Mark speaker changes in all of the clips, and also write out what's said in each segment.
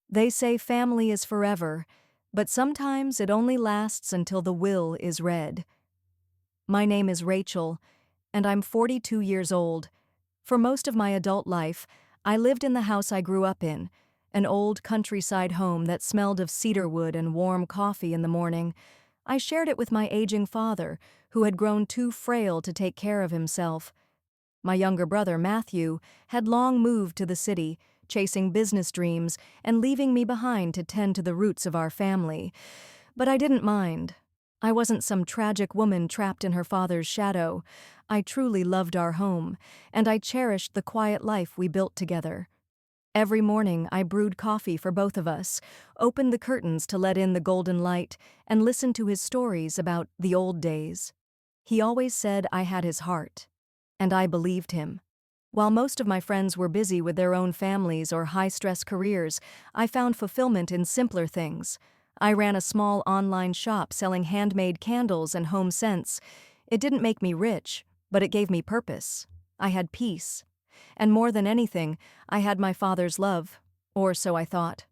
Speaker 1: They say family is forever, but sometimes it only lasts until the will is read. My name is Rachel, and I'm 42 years old. For most of my adult life, I lived in the house I grew up in, an old countryside home that smelled of cedarwood and warm coffee in the morning. I shared it with my aging father, who had grown too frail to take care of himself. My younger brother, Matthew, had long moved to the city, chasing business dreams and leaving me behind to tend to the roots of our family. But I didn't mind. I wasn't some tragic woman trapped in her father's shadow. I truly loved our home, and I cherished the quiet life we built together. Every morning I brewed coffee for both of us, opened the curtains to let in the golden light, and listened to his stories about the old days. He always said I had his heart, and I believed him. While most of my friends were busy with their own families or high-stress careers, I found fulfillment in simpler things. I ran a small online shop selling handmade candles and home scents. It didn't make me rich, but it gave me purpose. I had peace. And more than anything, I had my father's love, or so I thought.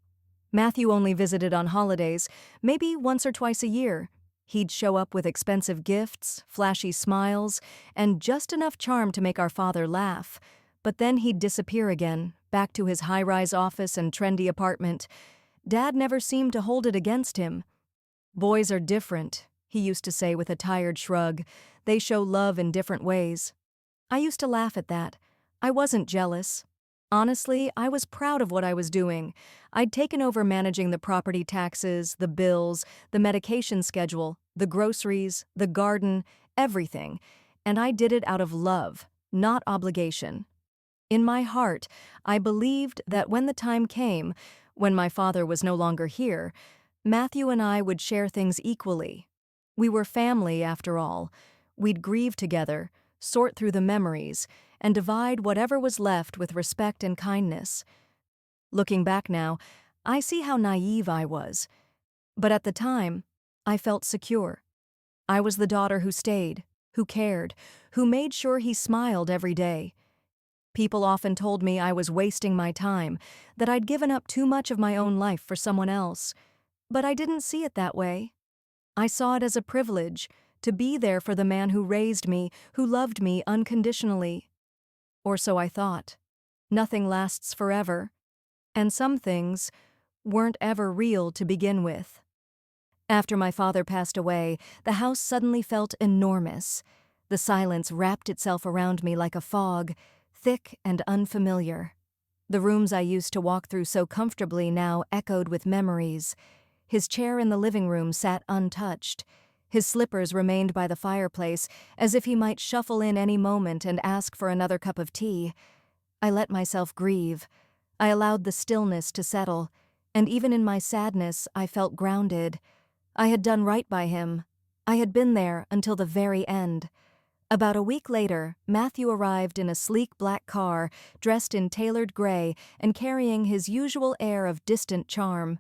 Speaker 1: Matthew only visited on holidays, maybe once or twice a year. He'd show up with expensive gifts, flashy smiles, and just enough charm to make our father laugh. But then he'd disappear again, back to his high-rise office and trendy apartment. Dad never seemed to hold it against him. "Boys are different," he used to say with a tired shrug. "They show love in different ways." I used to laugh at that. I wasn't jealous. Honestly, I was proud of what I was doing. I'd taken over managing the property taxes, the bills, the medication schedule, the groceries, the garden, everything, and I did it out of love, not obligation. In my heart, I believed that when the time came, when my father was no longer here, Matthew and I would share things equally. We were family, after all. We'd grieve together, sort through the memories, and divide whatever was left with respect and kindness. Looking back now, I see how naive I was. But at the time, I felt secure. I was the daughter who stayed, who cared, who made sure he smiled every day. People often told me I was wasting my time, that I'd given up too much of my own life for someone else. But I didn't see it that way. I saw it as a privilege to be there for the man who raised me, who loved me unconditionally. Or so I thought. Nothing lasts forever, and some things weren't ever real to begin with. After my father passed away, the house suddenly felt enormous. The silence wrapped itself around me like a fog, thick and unfamiliar. The rooms I used to walk through so comfortably now echoed with memories. His chair in the living room sat untouched. His slippers remained by the fireplace, as if he might shuffle in any moment and ask for another cup of tea. I let myself grieve. I allowed the stillness to settle, and even in my sadness, I felt grounded. I had done right by him. I had been there until the very end. About a week later, Matthew arrived in a sleek black car, dressed in tailored gray and carrying his usual air of distant charm.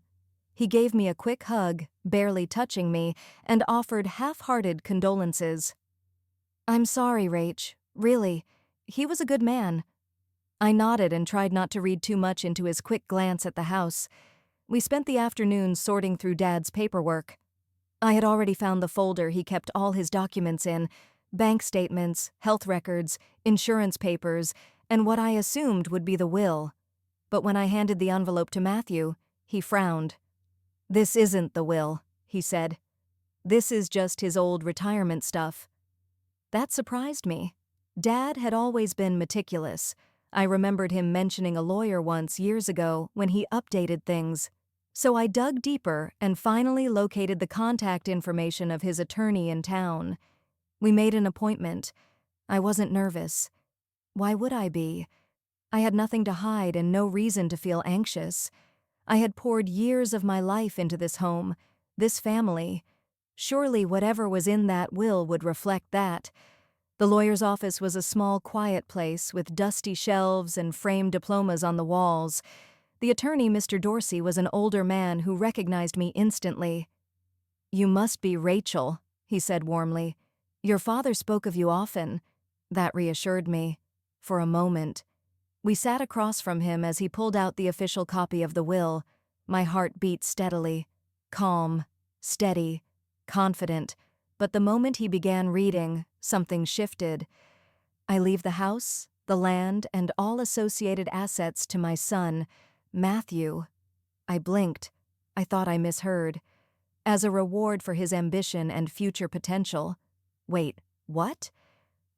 Speaker 1: He gave me a quick hug, barely touching me, and offered half-hearted condolences. "I'm sorry, Rach. Really. He was a good man." I nodded and tried not to read too much into his quick glance at the house. We spent the afternoon sorting through Dad's paperwork. I had already found the folder he kept all his documents in: bank statements, health records, insurance papers, and what I assumed would be the will. But when I handed the envelope to Matthew, he frowned. "This isn't the will," he said. "This is just his old retirement stuff." That surprised me. Dad had always been meticulous. I remembered him mentioning a lawyer once years ago when he updated things. So I dug deeper and finally located the contact information of his attorney in town. We made an appointment. I wasn't nervous. Why would I be? I had nothing to hide and no reason to feel anxious. I had poured years of my life into this home, this family. Surely whatever was in that will would reflect that. The lawyer's office was a small, quiet place with dusty shelves and framed diplomas on the walls. The attorney, Mr. Dorsey, was an older man who recognized me instantly. "You must be Rachel," he said warmly. "Your father spoke of you often." That reassured me. For a moment. We sat across from him as he pulled out the official copy of the will. My heart beat steadily, calm, steady, confident, but the moment he began reading, something shifted. I leave the house, the land, and all associated assets to my son, Matthew. I blinked. I thought I misheard. As a reward for his ambition and future potential. Wait, what?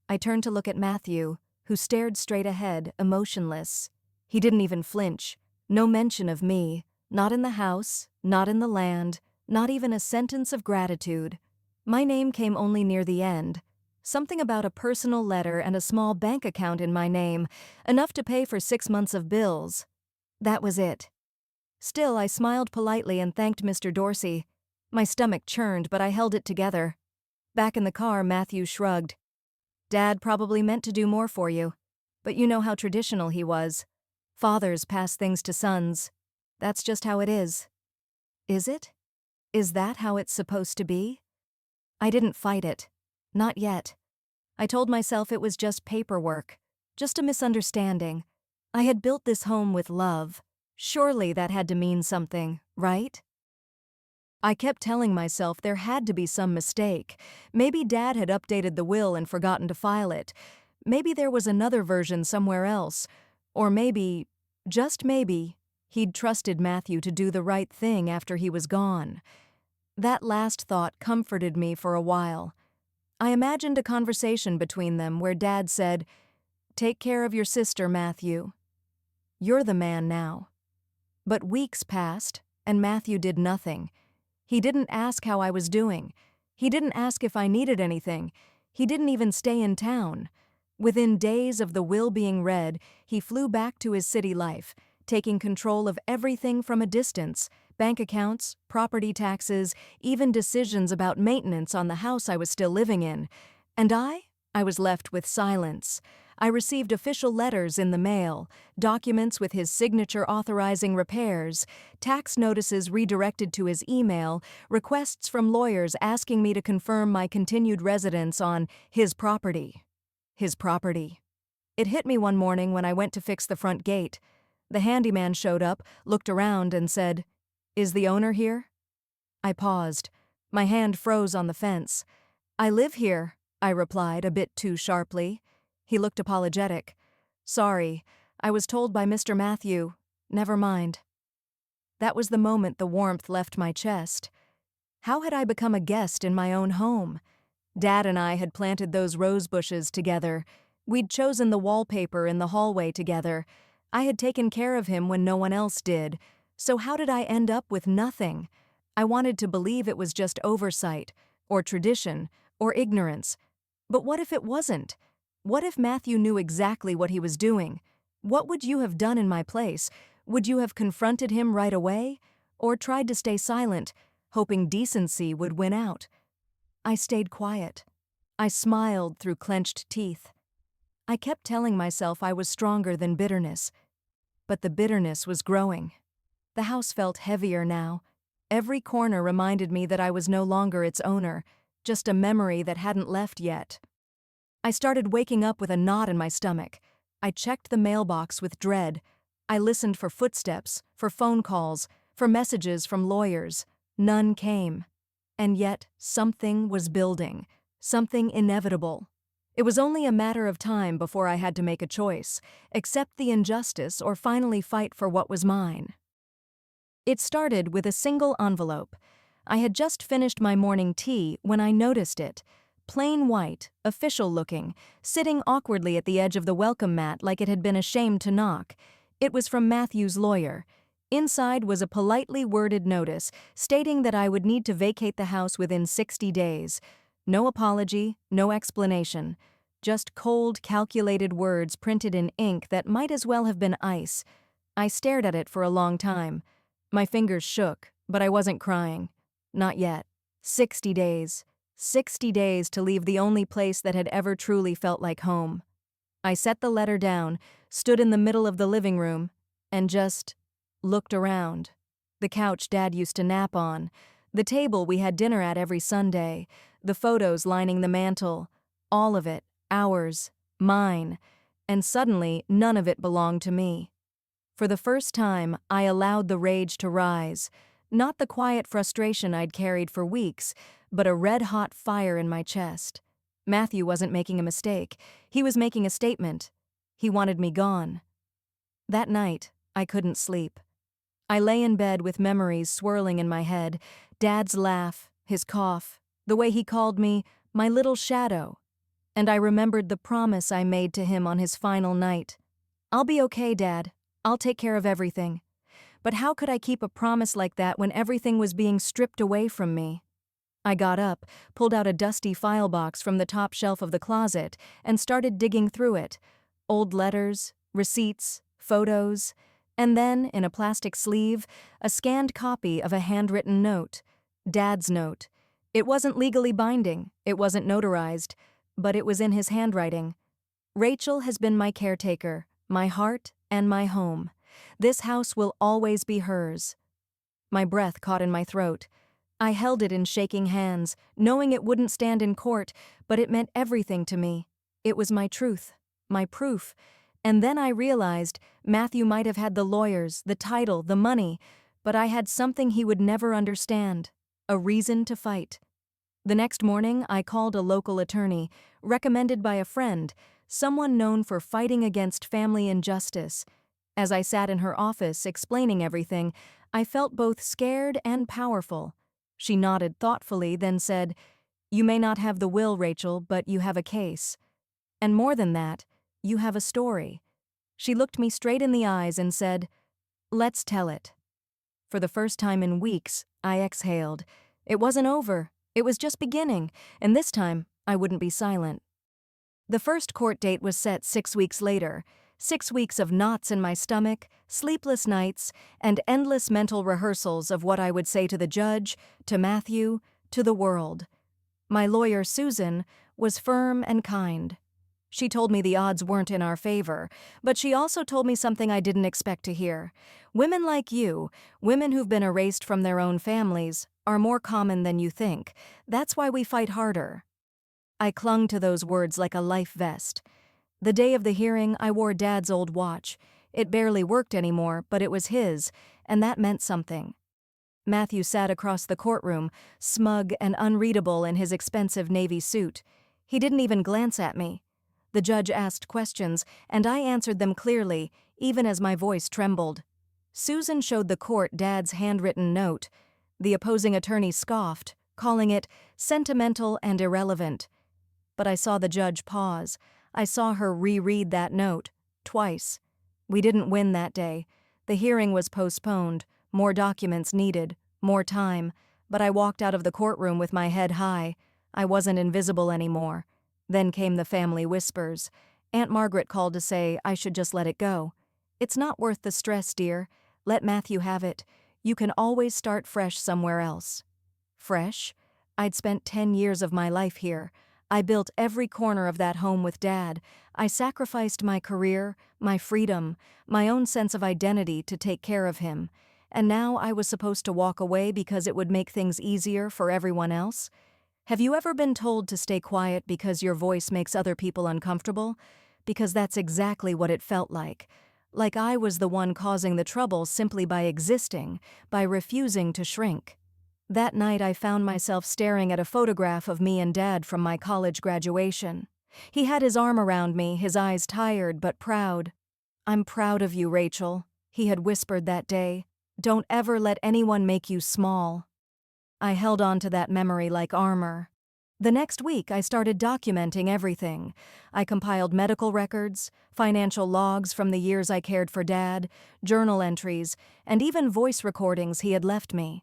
Speaker 1: I turned to look at Matthew, who stared straight ahead, emotionless. He didn't even flinch. No mention of me. Not in the house, not in the land, not even a sentence of gratitude. My name came only near the end. Something about a personal letter and a small bank account in my name, enough to pay for 6 months of bills. That was it. Still, I smiled politely and thanked Mr. Dorsey. My stomach churned, but I held it together. Back in the car, Matthew shrugged. Dad probably meant to do more for you. But you know how traditional he was. Fathers pass things to sons. That's just how it is. Is it? Is that how it's supposed to be? I didn't fight it. Not yet. I told myself it was just paperwork. Just a misunderstanding. I had built this home with love. Surely that had to mean something, right? I kept telling myself there had to be some mistake. Maybe Dad had updated the will and forgotten to file it. Maybe there was another version somewhere else. Or maybe, just maybe, he'd trusted Matthew to do the right thing after he was gone. That last thought comforted me for a while. I imagined a conversation between them where Dad said, "Take care of your sister, Matthew. You're the man now." But weeks passed, and Matthew did nothing. He didn't ask how I was doing. He didn't ask if I needed anything. He didn't even stay in town. Within days of the will being read, he flew back to his city life, taking control of everything from a distance: bank accounts, property taxes, even decisions about maintenance on the house I was still living in. And I was left with silence. I received official letters in the mail, documents with his signature authorizing repairs, tax notices redirected to his email, requests from lawyers asking me to confirm my continued residence on his property. His property. It hit me one morning when I went to fix the front gate. The handyman showed up, looked around, and said, "Is the owner here?" I paused. My hand froze on the fence. "I live here," I replied, a bit too sharply. He looked apologetic. "Sorry, I was told by Mr. Matthew. Never mind." That was the moment the warmth left my chest. How had I become a guest in my own home? Dad and I had planted those rose bushes together. We'd chosen the wallpaper in the hallway together. I had taken care of him when no one else did. So how did I end up with nothing? I wanted to believe it was just oversight, or tradition, or ignorance. But what if it wasn't? What if Matthew knew exactly what he was doing? What would you have done in my place? Would you have confronted him right away? Or tried to stay silent, hoping decency would win out? I stayed quiet. I smiled through clenched teeth. I kept telling myself I was stronger than bitterness. But the bitterness was growing. The house felt heavier now. Every corner reminded me that I was no longer its owner, just a memory that hadn't left yet. I started waking up with a knot in my stomach. I checked the mailbox with dread. I listened for footsteps, for phone calls, for messages from lawyers. None came. And yet, something was building. Something inevitable. It was only a matter of time before I had to make a choice: accept the injustice or finally fight for what was mine. It started with a single envelope. I had just finished my morning tea when I noticed it. Plain white, official-looking, sitting awkwardly at the edge of the welcome mat like it had been ashamed to knock. It was from Matthew's lawyer. Inside was a politely worded notice stating that I would need to vacate the house within 60 days. No apology, no explanation. Just cold, calculated words printed in ink that might as well have been ice. I stared at it for a long time. My fingers shook, but I wasn't crying. Not yet. 60 days. 60 days to leave the only place that had ever truly felt like home. I set the letter down, stood in the middle of the living room, and just looked around. The couch Dad used to nap on, the table we had dinner at every Sunday, the photos lining the mantel, all of it, ours, mine, and suddenly none of it belonged to me. For the first time, I allowed the rage to rise. Not the quiet frustration I'd carried for weeks, but a red-hot fire in my chest. Matthew wasn't making a mistake. He was making a statement. He wanted me gone. That night, I couldn't sleep. I lay in bed with memories swirling in my head. Dad's laugh, his cough, the way he called me, my little shadow. And I remembered the promise I made to him on his final night. "I'll be okay, Dad. I'll take care of everything." But how could I keep a promise like that when everything was being stripped away from me? I got up, pulled out a dusty file box from the top shelf of the closet, and started digging through it. Old letters, receipts, photos, and then, in a plastic sleeve, a scanned copy of a handwritten note. Dad's note. It wasn't legally binding, it wasn't notarized, but it was in his handwriting. "Rachel has been my caretaker, my heart, and my home. This house will always be hers." My breath caught in my throat. I held it in shaking hands, knowing it wouldn't stand in court, but it meant everything to me. It was my truth, my proof. And then I realized Matthew might have had the lawyers, the title, the money, but I had something he would never understand, a reason to fight. The next morning, I called a local attorney, recommended by a friend, someone known for fighting against family injustice. As I sat in her office explaining everything, I felt both scared and powerful. She nodded thoughtfully, then said, "You may not have the will, Rachel, but you have a case. And more than that, you have a story." She looked me straight in the eyes and said, "Let's tell it." For the first time in weeks, I exhaled. It wasn't over. It was just beginning, and this time, I wouldn't be silent. The first court date was set 6 weeks later. 6 weeks of knots in my stomach, sleepless nights, and endless mental rehearsals of what I would say to the judge, to Matthew, to the world. My lawyer, Susan, was firm and kind. She told me the odds weren't in our favor, but she also told me something I didn't expect to hear. Women like you, women who've been erased from their own families, are more common than you think. That's why we fight harder. I clung to those words like a life vest. The day of the hearing, I wore Dad's old watch. It barely worked anymore, but it was his, and that meant something. Matthew sat across the courtroom, smug and unreadable in his expensive navy suit. He didn't even glance at me. The judge asked questions, and I answered them clearly, even as my voice trembled. Susan showed the court Dad's handwritten note. The opposing attorney scoffed, calling it sentimental and irrelevant. But I saw the judge pause. I saw her reread that note, twice. We didn't win that day. The hearing was postponed, more documents needed, more time, but I walked out of the courtroom with my head high. I wasn't invisible anymore. Then came the family whispers. Aunt Margaret called to say I should just let it go. "It's not worth the stress, dear. Let Matthew have it. You can always start fresh somewhere else." Fresh? I'd spent 10 years of my life here. I built every corner of that home with Dad. I sacrificed my career, my freedom, my own sense of identity to take care of him. And now I was supposed to walk away because it would make things easier for everyone else? Have you ever been told to stay quiet because your voice makes other people uncomfortable? Because that's exactly what it felt like. Like I was the one causing the trouble simply by existing, by refusing to shrink. That night I found myself staring at a photograph of me and Dad from my college graduation. He had his arm around me, his eyes tired but proud. "I'm proud of you, Rachel," he had whispered that day. "Don't ever let anyone make you small." I held on to that memory like armor. The next week I started documenting everything. I compiled medical records, financial logs from the years I cared for Dad, journal entries, and even voice recordings he had left me.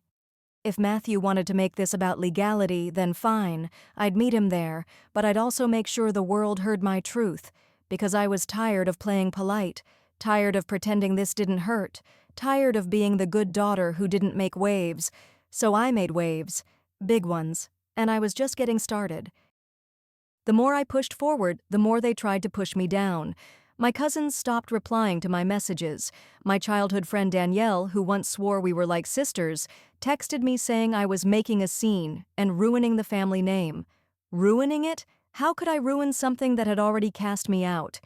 Speaker 1: If Matthew wanted to make this about legality, then fine, I'd meet him there, but I'd also make sure the world heard my truth, because I was tired of playing polite, tired of pretending this didn't hurt, tired of being the good daughter who didn't make waves. So I made waves, big ones, and I was just getting started. The more I pushed forward, the more they tried to push me down. My cousins stopped replying to my messages. My childhood friend Danielle, who once swore we were like sisters, texted me saying I was making a scene and ruining the family name. Ruining it? How could I ruin something that had already cast me out?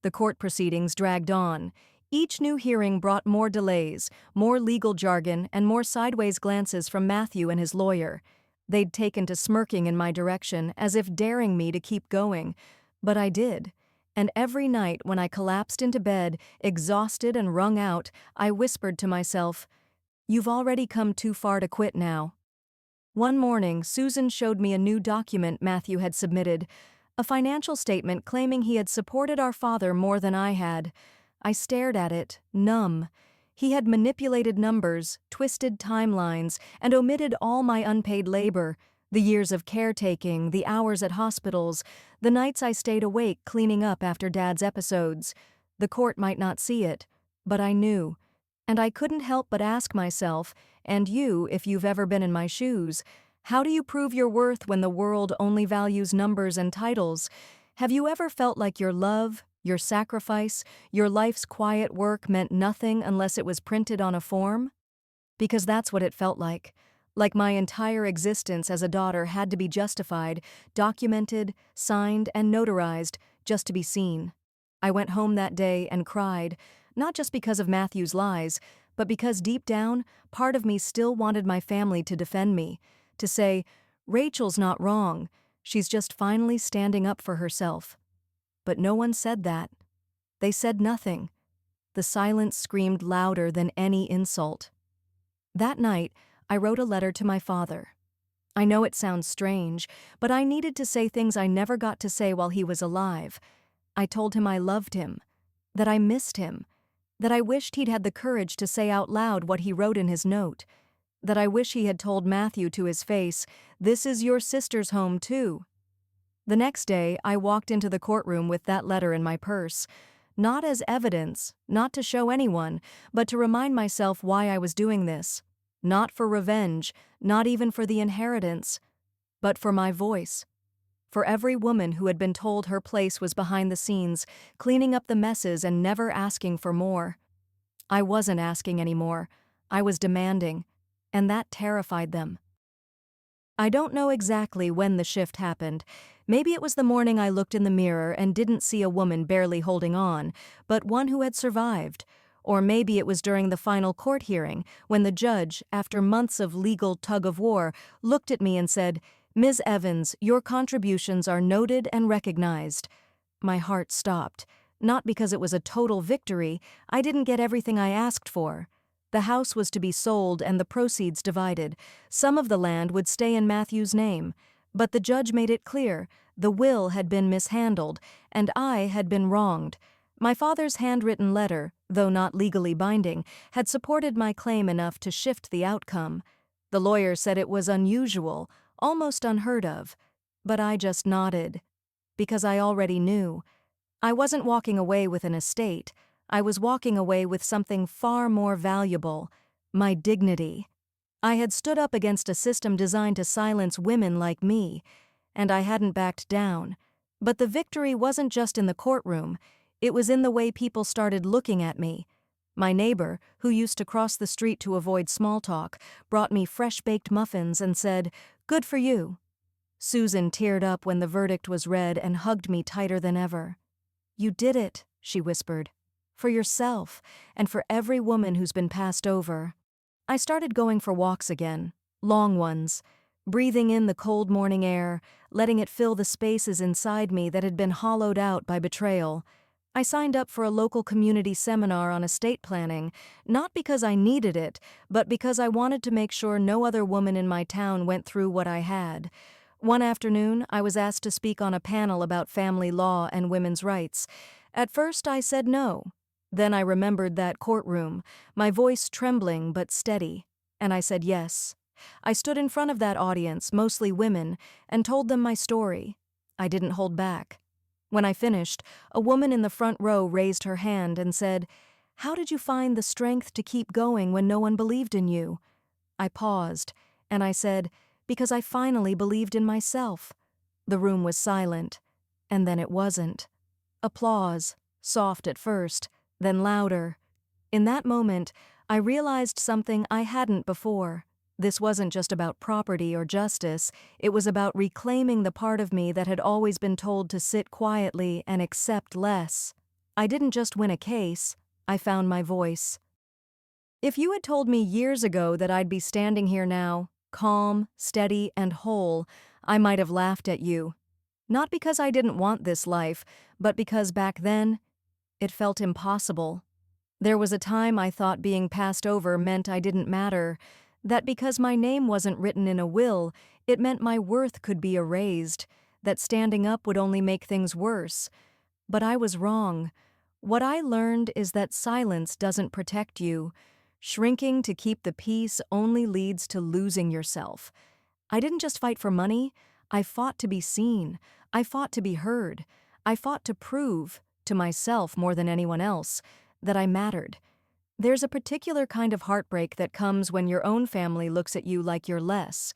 Speaker 1: The court proceedings dragged on. Each new hearing brought more delays, more legal jargon, and more sideways glances from Matthew and his lawyer. They'd taken to smirking in my direction, as if daring me to keep going. But I did. And every night when I collapsed into bed, exhausted and wrung out, I whispered to myself, "You've already come too far to quit now." One morning, Susan showed me a new document Matthew had submitted, a financial statement claiming he had supported our father more than I had. I stared at it, numb. He had manipulated numbers, twisted timelines, and omitted all my unpaid labor, the years of caretaking, the hours at hospitals, the nights I stayed awake cleaning up after Dad's episodes. The court might not see it, but I knew. And I couldn't help but ask myself, and you, if you've ever been in my shoes, how do you prove your worth when the world only values numbers and titles? Have you ever felt like your love, your sacrifice, your life's quiet work meant nothing unless it was printed on a form? Because that's what it felt like. Like my entire existence as a daughter had to be justified, documented, signed, and notarized just to be seen. I went home that day and cried, not just because of Matthew's lies, but because deep down, part of me still wanted my family to defend me, to say, "Rachel's not wrong, she's just finally standing up for herself." But no one said that. They said nothing. The silence screamed louder than any insult. That night, I wrote a letter to my father. I know it sounds strange, but I needed to say things I never got to say while he was alive. I told him I loved him, that I missed him, that I wished he'd had the courage to say out loud what he wrote in his note, that I wish he had told Matthew to his face, "This is your sister's home, too." The next day, I walked into the courtroom with that letter in my purse, not as evidence, not to show anyone, but to remind myself why I was doing this. Not for revenge, not even for the inheritance, but for my voice. For every woman who had been told her place was behind the scenes, cleaning up the messes and never asking for more. I wasn't asking anymore. I was demanding, and that terrified them. I don't know exactly when the shift happened. Maybe it was the morning I looked in the mirror and didn't see a woman barely holding on, but one who had survived. Or maybe it was during the final court hearing, when the judge, after months of legal tug-of-war, looked at me and said, "Ms. Evans, your contributions are noted and recognized." My heart stopped. Not because it was a total victory. I didn't get everything I asked for. The house was to be sold and the proceeds divided. Some of the land would stay in Matthew's name. But the judge made it clear, the will had been mishandled, and I had been wronged. My father's handwritten letter, though not legally binding, had supported my claim enough to shift the outcome. The lawyer said it was unusual, almost unheard of. But I just nodded. Because I already knew. I wasn't walking away with an estate. I was walking away with something far more valuable, my dignity. I had stood up against a system designed to silence women like me, and I hadn't backed down. But the victory wasn't just in the courtroom. It was in the way people started looking at me. My neighbor, who used to cross the street to avoid small talk, brought me fresh-baked muffins and said, "Good for you." Susan teared up when the verdict was read and hugged me tighter than ever. "You did it," she whispered. "For yourself, and for every woman who's been passed over." I started going for walks again, long ones, breathing in the cold morning air, letting it fill the spaces inside me that had been hollowed out by betrayal. I signed up for a local community seminar on estate planning, not because I needed it, but because I wanted to make sure no other woman in my town went through what I had. One afternoon, I was asked to speak on a panel about family law and women's rights. At first, I said no. Then I remembered that courtroom, my voice trembling but steady, and I said yes. I stood in front of that audience, mostly women, and told them my story. I didn't hold back. When I finished, a woman in the front row raised her hand and said, "How did you find the strength to keep going when no one believed in you?" I paused, and I said, "Because I finally believed in myself." The room was silent, and then it wasn't. Applause, soft at first, then louder. In that moment, I realized something I hadn't before. This wasn't just about property or justice, it was about reclaiming the part of me that had always been told to sit quietly and accept less. I didn't just win a case, I found my voice. If you had told me years ago that I'd be standing here now, calm, steady, and whole, I might have laughed at you. Not because I didn't want this life, but because back then, it felt impossible. There was a time I thought being passed over meant I didn't matter, that because my name wasn't written in a will, it meant my worth could be erased, that standing up would only make things worse. But I was wrong. What I learned is that silence doesn't protect you. Shrinking to keep the peace only leads to losing yourself. I didn't just fight for money, I fought to be seen. I fought to be heard. I fought to prove, to myself more than anyone else, that I mattered. There's a particular kind of heartbreak that comes when your own family looks at you like you're less.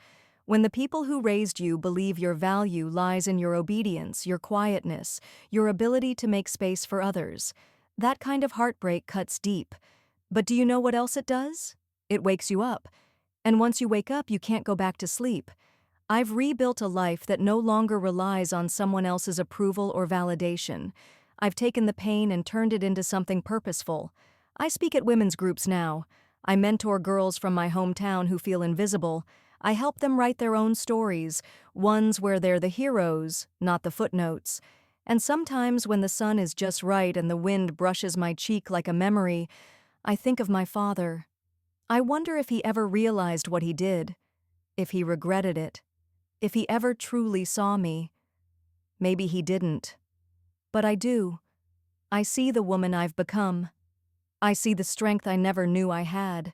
Speaker 1: When the people who raised you believe your value lies in your obedience, your quietness, your ability to make space for others. That kind of heartbreak cuts deep. But do you know what else it does? It wakes you up. And once you wake up, you can't go back to sleep. I've rebuilt a life that no longer relies on someone else's approval or validation. I've taken the pain and turned it into something purposeful. I speak at women's groups now. I mentor girls from my hometown who feel invisible. I help them write their own stories, ones where they're the heroes, not the footnotes. And sometimes when the sun is just right and the wind brushes my cheek like a memory, I think of my father. I wonder if he ever realized what he did, if he regretted it, if he ever truly saw me. Maybe he didn't. But I do. I see the woman I've become. I see the strength I never knew I had.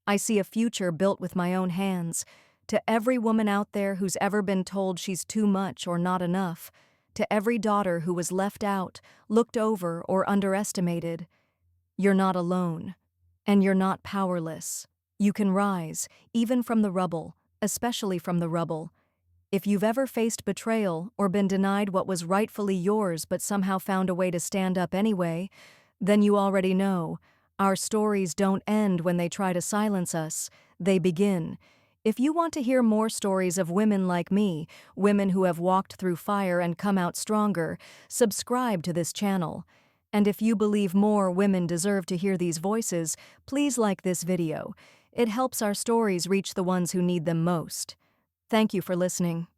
Speaker 1: I see a future built with my own hands. To every woman out there who's ever been told she's too much or not enough, to every daughter who was left out, looked over, or underestimated, you're not alone. And you're not powerless. You can rise, even from the rubble, especially from the rubble. If you've ever faced betrayal or been denied what was rightfully yours but somehow found a way to stand up anyway, then you already know. Our stories don't end when they try to silence us. They begin. If you want to hear more stories of women like me, women who have walked through fire and come out stronger, subscribe to this channel. And if you believe more women deserve to hear these voices, please like this video. It helps our stories reach the ones who need them most. Thank you for listening.